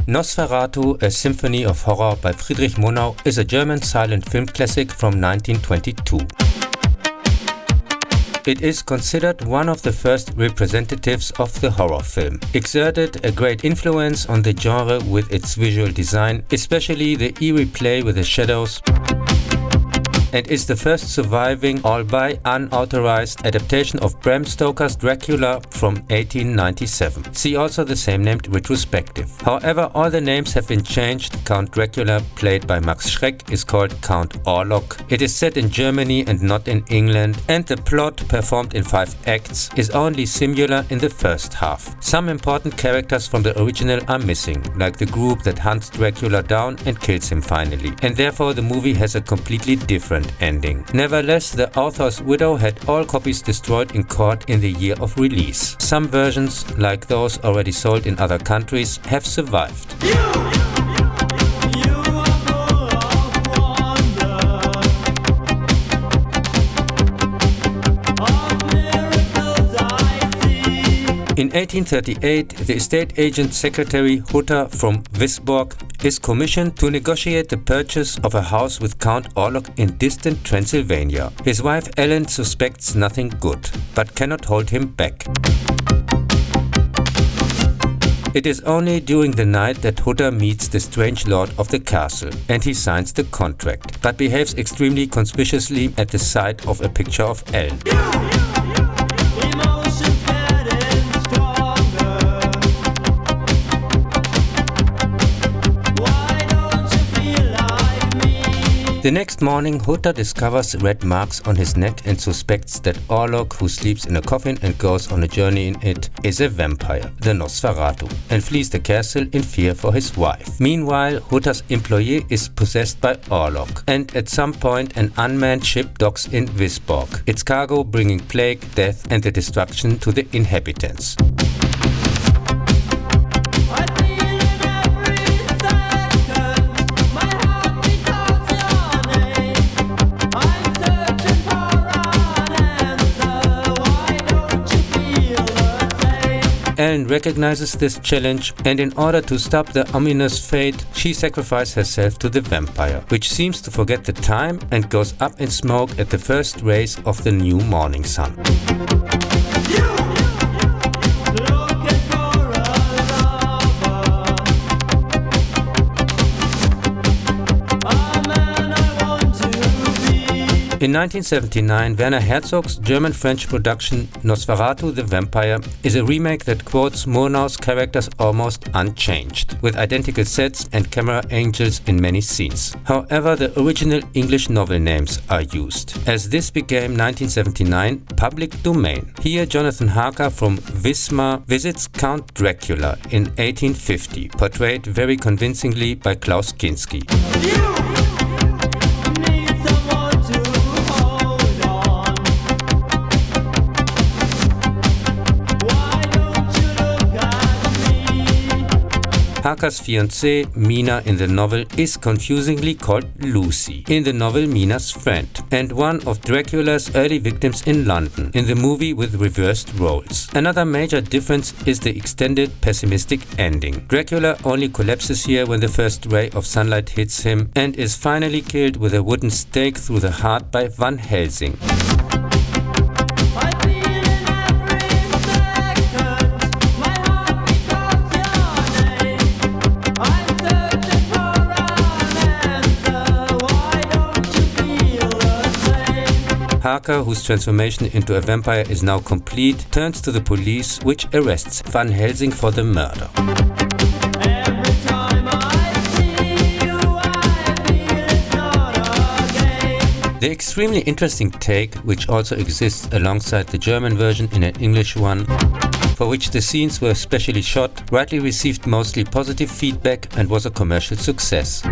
Nosferatu, A Symphony of Horror by Friedrich Murnau is a German silent film classic from 1922. It is considered one of the first representatives of the horror film, exerted a great influence on the genre with its visual design, especially the eerie play with the shadows, and is the first surviving, albeit unauthorized, adaptation of Bram Stoker's Dracula from 1897. See also the same-named retrospective. However, all the names have been changed. Count Dracula, played by Max Schreck, is called Count Orlok. It is set in Germany and not in England, and the plot, performed in 5 acts, is only singular in the first half. Some important characters from the original are missing, like the group that hunts Dracula down and kills him finally, and therefore the movie has a completely different ending. Nevertheless, the author's widow had all copies destroyed in court in the year of release. Some versions, like those already sold in other countries, have survived. In 1838, the estate agent secretary Hutter from Wisborg is commissioned to negotiate the purchase of a house with Count Orlok in distant Transylvania. His wife Ellen suspects nothing good, but cannot hold him back. It is only during the night that Hutter meets the strange lord of the castle, and he signs the contract, but behaves extremely conspicuously at the sight of a picture of Ellen. The next morning, Hutter discovers red marks on his neck and suspects that Orlok, who sleeps in a coffin and goes on a journey in it, is a vampire, the Nosferatu, and flees the castle in fear for his wife. Meanwhile, Hutter's employee is possessed by Orlok, and at some point an unmanned ship docks in Wisborg, its cargo bringing plague, death and the destruction to the inhabitants. Ellen recognizes this challenge, and in order to stop the ominous fate, she sacrifices herself to the vampire, which seems to forget the time and goes up in smoke at the first rays of the new morning sun. In 1979, Werner Herzog's German-French production Nosferatu the Vampire is a remake that quotes Murnau's characters almost unchanged, with identical sets and camera angles in many scenes. However, the original English novel names are used, as this became 1979 public domain. Here Jonathan Harker from Wismar visits Count Dracula in 1850, portrayed very convincingly by Klaus Kinski. Harker's fiancée, Mina, in the novel is confusingly called Lucy, in the novel Mina's friend, and one of Dracula's early victims in London, in the movie with reversed roles. Another major difference is the extended pessimistic ending. Dracula only collapses here when the first ray of sunlight hits him and is finally killed with a wooden stake through the heart by Van Helsing. Harker, whose transformation into a vampire is now complete, turns to the police, which arrests Van Helsing for the murder. The extremely interesting take, which also exists alongside the German version in an English one, for which the scenes were specially shot, rightly received mostly positive feedback and was a commercial success.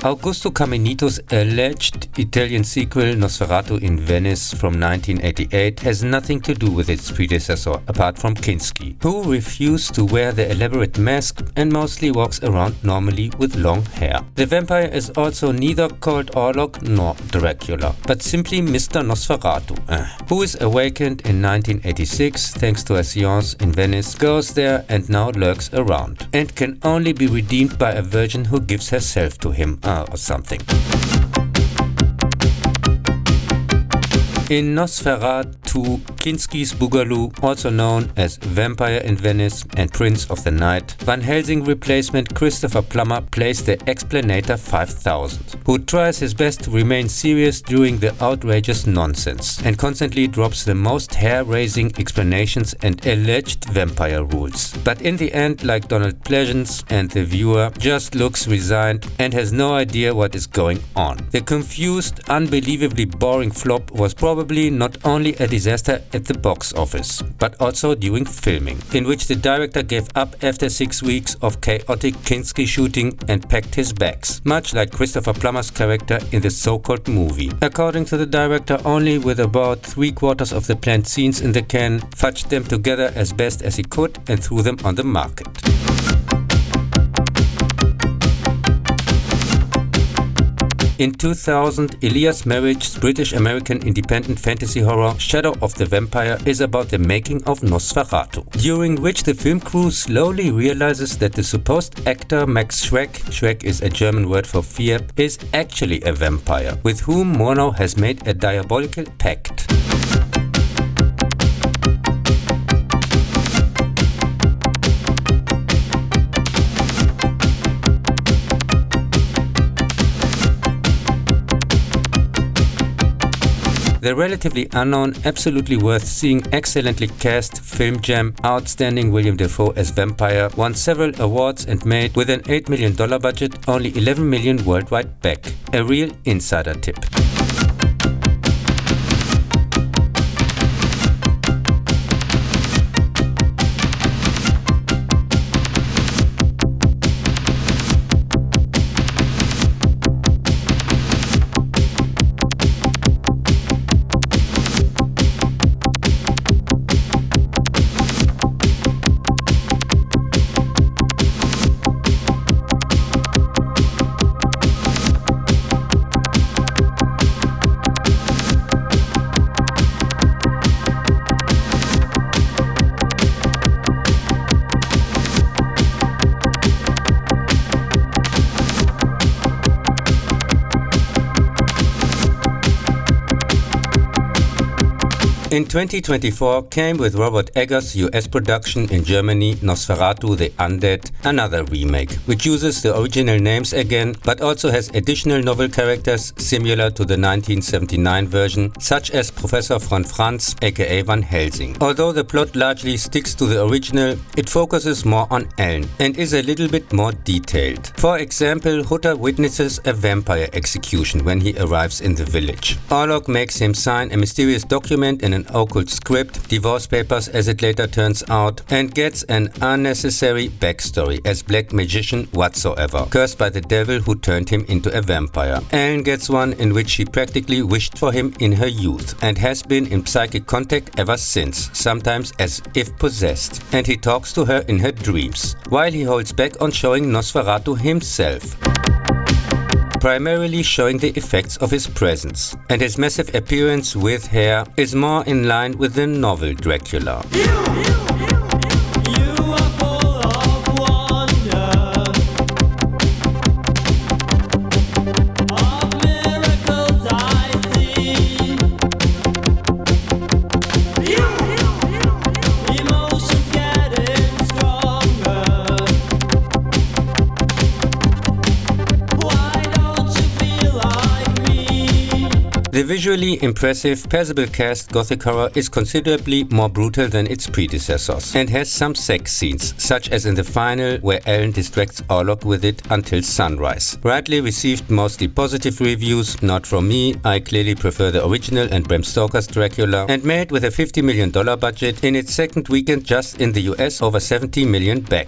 Augusto Caminito's alleged Italian sequel Nosferatu in Venice from 1988 has nothing to do with its predecessor apart from Kinski, who refused to wear the elaborate mask and mostly walks around normally with long hair. The vampire is also neither called Orlok nor Dracula, but simply Mr. Nosferatu, who is awakened in 1986 thanks to a seance in Venice, goes there and now lurks around, and can only be redeemed by a virgin who gives herself to him or something. In Nosferatu, Kinski's Boogaloo, also known as Vampire in Venice and Prince of the Night, Van Helsing replacement Christopher Plummer plays the Explanator 5000, who tries his best to remain serious during the outrageous nonsense and constantly drops the most hair-raising explanations and alleged vampire rules. But in the end, like Donald Pleasance and the viewer, just looks resigned and has no idea what is going on. The confused, unbelievably boring flop was probably not only a disaster at the box office, but also during filming, in which the director gave up after 6 weeks of chaotic Kinski shooting and packed his bags, much like Christopher Plummer's character in the so-called movie. According to the director, only with about 3/4 of the planned scenes in the can, fudged them together as best as he could and threw them on the market. In 2000, Elias Merrich's British-American independent fantasy horror Shadow of the Vampire is about the making of Nosferatu, during which the film crew slowly realizes that the supposed actor Max Schreck is a German word for fear, is actually a vampire, with whom Murnau has made a diabolical pact. The relatively unknown, absolutely worth seeing, excellently cast film gem, outstanding William Dafoe as vampire, won several awards and made, with an $8 million budget, only 11 million worldwide back. A real insider tip. In 2024 came with Robert Eggers' US production in Germany Nosferatu the Undead, another remake, which uses the original names again, but also has additional novel characters similar to the 1979 version, such as Professor von Franz aka Van Helsing. Although the plot largely sticks to the original, it focuses more on Ellen and is a little bit more detailed. For example, Hutter witnesses a vampire execution when he arrives in the village. Orlok makes him sign a mysterious document in an occult script, divorce papers as it later turns out, and gets an unnecessary backstory as black magician whatsoever, cursed by the devil who turned him into a vampire. Ellen gets one in which she practically wished for him in her youth and has been in psychic contact ever since, sometimes as if possessed, and he talks to her in her dreams, while he holds back on showing Nosferatu himself, primarily showing the effects of his presence, and his massive appearance with hair is more in line with the novel Dracula. The visually impressive, passable cast gothic horror is considerably more brutal than its predecessors and has some sex scenes, such as in the final where Ellen distracts Orlok with it until sunrise. Rightly received mostly positive reviews, not from me, I clearly prefer the original and Bram Stoker's Dracula, and made with a $50 million budget in its second weekend just in the US over 70 million back.